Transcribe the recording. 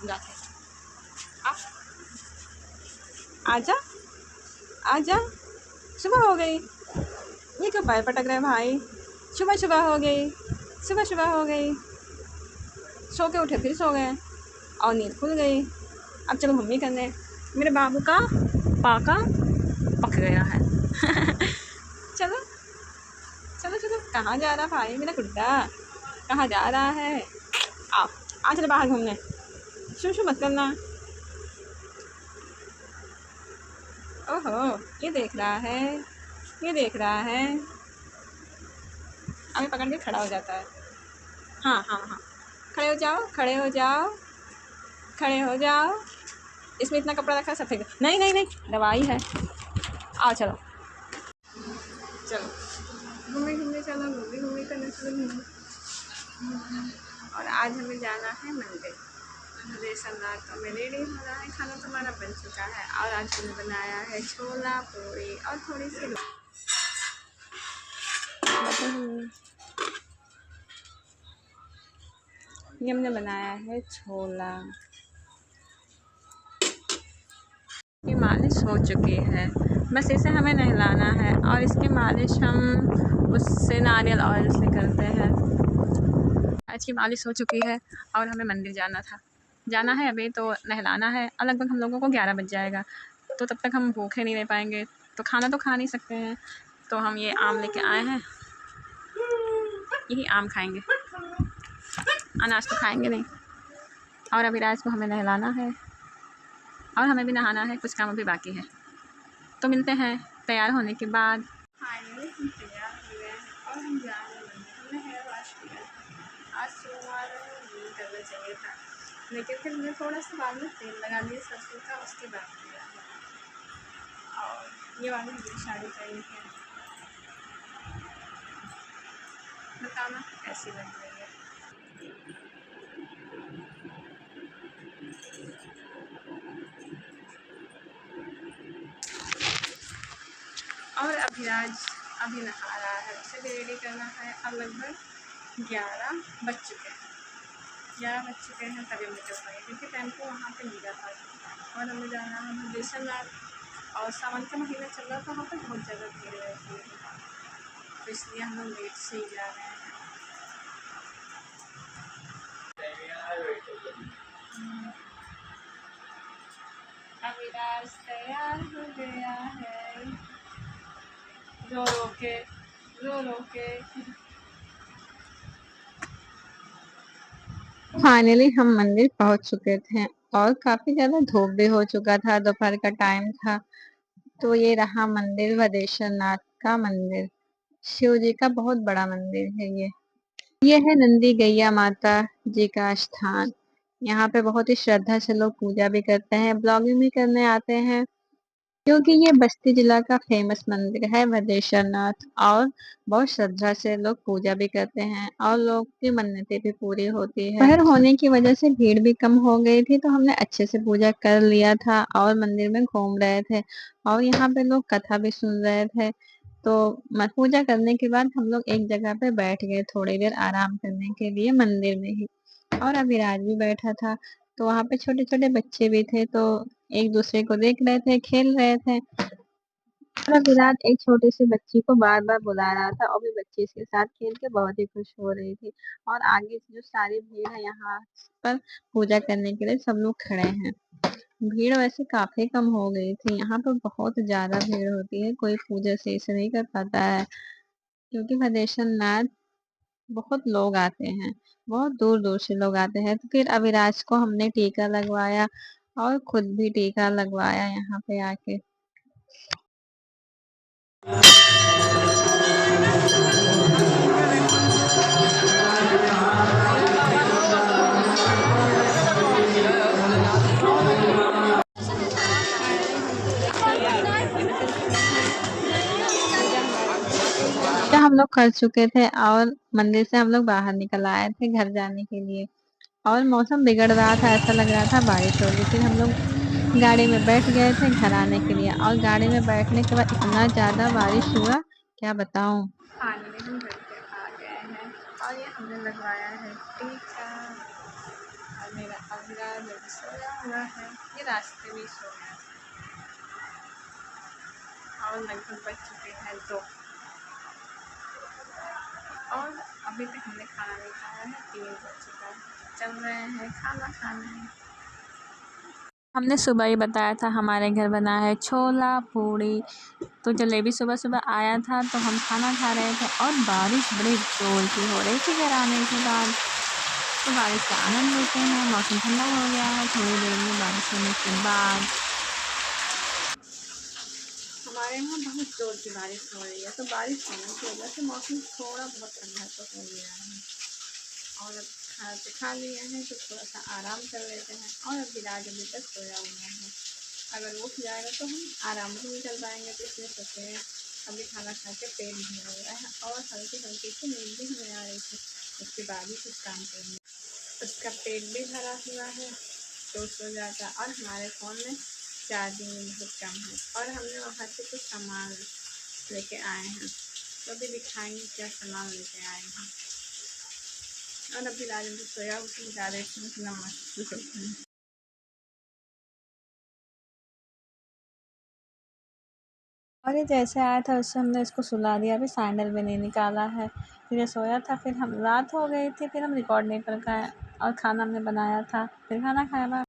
जाके आ, आजा आजा, सुबह हो गई। ये क्यों पैर पटक रहे भाई? सुबह सुबह हो गई, सुबह सुबह हो गई। सो के उठे फिर सो गए और नींद खुल गई। अब चलो मम्मी करने। मेरे बाबू का पाका पक गया है। चलो चलो चलो, कहाँ जा रहा भाई मेरा गुड्डा? कहाँ जा रहा है? आओ, आ चलो बाहर घूमने। शू शू मत करना। ओहो, ये देख रहा है, ये देख रहा है। हमें पकड़ के खड़ा हो जाता है। हाँ हाँ हाँ, खड़े हो जाओ, खड़े हो जाओ, खड़े हो जाओ। इसमें इतना कपड़ा रखा है, सब फेंक। नहीं नहीं नहीं, दवाई है। आओ चलो चलो, घूमे घूमे चलो, घूमे घूमे करने चलो घूमे। और आज हमें जाना है मंदिर। रेशनदार तो मैं रेडी हो रहा है, खाना तो हमारा बन चुका है। और आज हमने बनाया है छोला पूरी और थोड़ी सी ये हमने बनाया है छोला। की मालिश हो चुकी है, बस इसे हमें नहलाना है और इसकी मालिश हम उससे नारियल ऑयल से करते हैं। आज की मालिश हो चुकी है और हमें मंदिर जाना है अभी तो नहलाना है और लगभग हम लोगों को 11 बज जाएगा, तो तब तक हम भूखे नहीं रह पाएंगे, तो खाना तो खा नहीं सकते हैं। तो हम ये आम लेके आए हैं, यही आम खाएंगे, अनाज तो खाएंगे नहीं। और अभी राज को हमें नहलाना है और हमें भी नहाना है, कुछ काम अभी बाकी है। तो मिलते हैं तैयार होने के बाद। फाइनली हम तैयार हो गए हैं और हम जा रहे हैं। हमने हेयर वॉश किया था, आज सोमवार नहीं करना चाहिए था, लेकिन फिर हमने थोड़ा सा बाल में तेल लगा दिया सरसों का, उसके बाद किया है। और ये वाली मुझे साड़ी चाहिए थी, बताना कैसी लग रही है। और अभिराज अभी नहा रहा है, उसे भी रेडी करना है। अब लगभग 11 बज चुके हैं, 11 बज चुके हैं, तभी हम निकल पाएंगे क्योंकि टेम्पो वहाँ पे मिला था। और हमें जाना है बेसननाथ, और सावन का महीना चल रहा था, वहाँ पर बहुत ज़्यादा भीड़ रहती है, तो इसलिए हम लोग लेट से ही जा रहे हैं। अविनाश तैयार हो गया है, रो रो के, रो रो के। फाइनली हम मंदिर पहुंच चुके थे और काफी ज्यादा धूप भी हो चुका था, दोपहर का टाइम था। तो ये रहा मंदिर, वदेश्वर नाथ का मंदिर, शिव जी का बहुत बड़ा मंदिर है ये है नंदी गैया माता जी का स्थान। यहाँ पे बहुत ही श्रद्धा से लोग पूजा भी करते हैं, ब्लॉगिंग भी करने आते हैं, क्योंकि ये बस्ती जिला का फेमस मंदिर है वदेश्वर नाथ। और बहुत श्रद्धा से लोग पूजा भी करते हैं और लोग की मन्नतें भी पूरी होती है। दोपहर होने की वजह से भीड़ भी कम हो गई थी, तो हमने अच्छे से पूजा कर लिया था और मंदिर में घूम रहे थे और यहाँ पे लोग कथा भी सुन रहे थे। तो पूजा करने के बाद हम लोग एक जगह पे बैठ गए थोड़ी देर आराम करने के लिए मंदिर में ही। और अभिराज भी बैठा था, तो वहाँ पे छोटे छोटे बच्चे भी थे, तो एक दूसरे को देख रहे थे, खेल रहे थे। और विराट एक छोटी सी बच्ची को बार बार बुला रहा था और भी बच्ची इसके साथ खेल के बहुत ही खुश हो रही थी। और आगे से जो सारी भीड़ है यहाँ पर पूजा करने के लिए सब लोग खड़े हैं। भीड़ वैसे काफी कम हो गई थी, यहाँ पर बहुत ज्यादा भीड़ होती है, कोई पूजा सही से नहीं कर पाता है, क्योंकि भदेश्वर नाथ बहुत लोग आते हैं, बहुत दूर दूर से लोग आते हैं। तो फिर अविराज को हमने टीका लगवाया और खुद भी टीका लगवाया यहाँ पे आके। हम लोग कर चुके थे और मंदिर से हम लोग बाहर निकल आए थे घर जाने के लिए। और मौसम बिगड़ रहा था, ऐसा लग रहा था बारिश होगी। फिर हम लोग गाड़ी में बैठ गए थे घर आने के लिए, और गाड़ी में बैठने के बाद इतना ज्यादा बारिश हुआ, क्या बताऊं। फाइनली हम घर पे आ गए हैं और ये हमने लगवाया है टीका। और मेरा अभिराज अभी सोया हुआ है, ये रास्ते में सो गया और लगभग बज चुके हैं 2 और अभी तक हमने खाना नहीं खाया है, 3 बज चुका है। चल रहे हैं खाना खाने। हमने सुबह ही बताया था हमारे घर बना है छोला पूड़ी, तो जलेबी सुबह सुबह आया था तो हम खाना खा रहे थे और बारिश बड़ी जोर की हो रही थी घर आने के बाद। तो बारिश का आनंद लेते हैं। मौसम ठंडा हो गया है थोड़ी देर में बारिश होने के बाद। हमारे यहाँ बहुत जोर की बारिश हो रही है, तो बारिश होने की वजह से मौसम थोड़ा बहुत ठंडा तो हो गया है और अब खा लिए हैं तो थोड़ा सा आराम कर लेते हैं। और अब विराज अभी तक सोया हुआ है, अगर उठ जाएगा तो हम आराम से निकल पाएंगे, तो इसलिए सोचते हैं अभी खाना खा के पेट भरा हुआ है और हल्की हल्की सी नींद भी हमें आ रही थी, उसके बाद ही कुछ काम करेंगे। उसका पेट भी भरा हुआ है तो सो जाता। और हमारे फ़ोन में चार्जिंग बहुत कम है और हमने वहाँ से कुछ सामान लेके आए हैं, तो अभी दिखाएंगे क्या सामान लेके आए हैं। और अभी राजन को सोया उसमें ज़्यादा इसमें नमक। और ये जैसे आया था उससे हमने इसको सुला दिया, अभी सैंडल भी नहीं निकाला है। फिर ये सोया था, फिर हम रात हो गई थी, फिर हम रिकॉर्ड नहीं कर पाए और खाना हमने बनाया था, फिर खाना खाया।